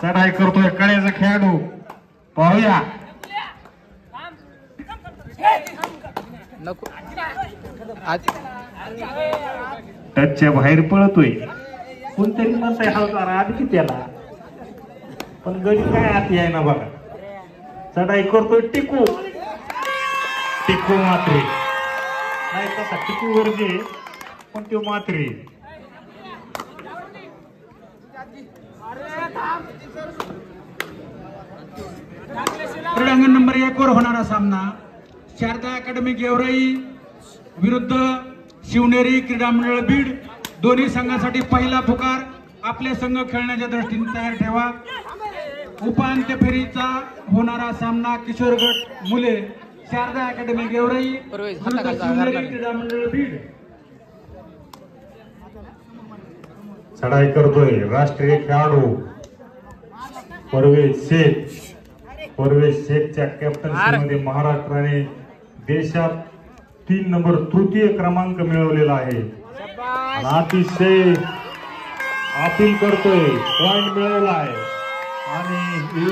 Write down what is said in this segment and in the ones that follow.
चढाई करतोय कळ्याचा खेळाडू पाहूया टचच्या बाहेर पळतोय कोणतरी म्हणताय हलका आधी की त्याला पण गडी काय आती आहे ना बघा चढाई करतोय टिकू टिकू मात्रे नाही तसा टिकू वरजे पण तो मात्रे क्रीडांगण नंबर 1 वर होणारा सामना शारदा अकॅडमी गेवराई विरुद्ध शिवनेरी क्रीडा मंडळ बीड दोन्ही संघांसाठी पहिला पुकार आपले संघ खेळण्याच्या दृष्टीने तयार ठेवा उपांत्य फेरीचा होणारा सामना किशोर गट मुले शारदा अकॅडमी गेवराई विरुद्ध शिवनेरी क्रीडा मंडळ बीड चढाई करतोय राष्ट्रीय खेळाडू परवेश शेखच्या कॅप्टन्सीमध्ये महाराष्ट्राने देशात 3 नंबर तृतीय क्रमांक मिळवलेला आहे अतिशय अपील करतोय पॉइंट मिळवला आहे आणि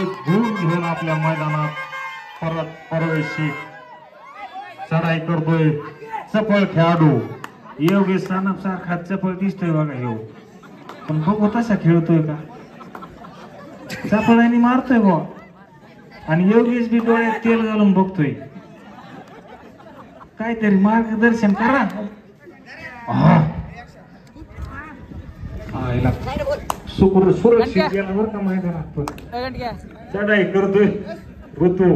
एक गुण घेऊन आपल्या मैदानात परत परवेश शेख चढाई करतोय चपळ खेळाडू योगेश सानप सारखा चपळ दिसतोय बघा ह्यो पण बघू तसा खेळतोय का चपळाने मारतोय बघ आणि योगेश बी डोळ्यात तेल घालून बघतोय काहीतरी मार्गदर्शन करा सुरक्षित गेला बरं का मैदानात पण चढाई करतोय ऋतू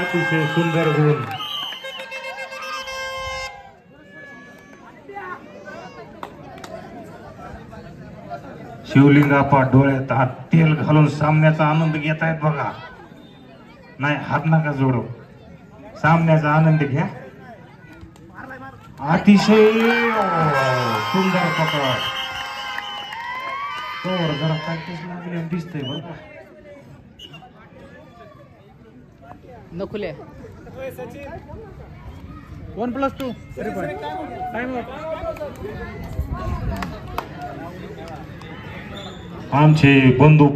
अतिशय सुंदर गुण शिवलिंगापा डोळ्यात हात तेल घालून सामन्याचा आनंद घेत आहेत बघा नाही हात नका जोडू सामन्याचा आनंद घ्या अतिशय सुंदर पकड जरा प्रॅक्टिस लागली दिसतंय बघा नकुले 1+2 टाइम आमचे बंधू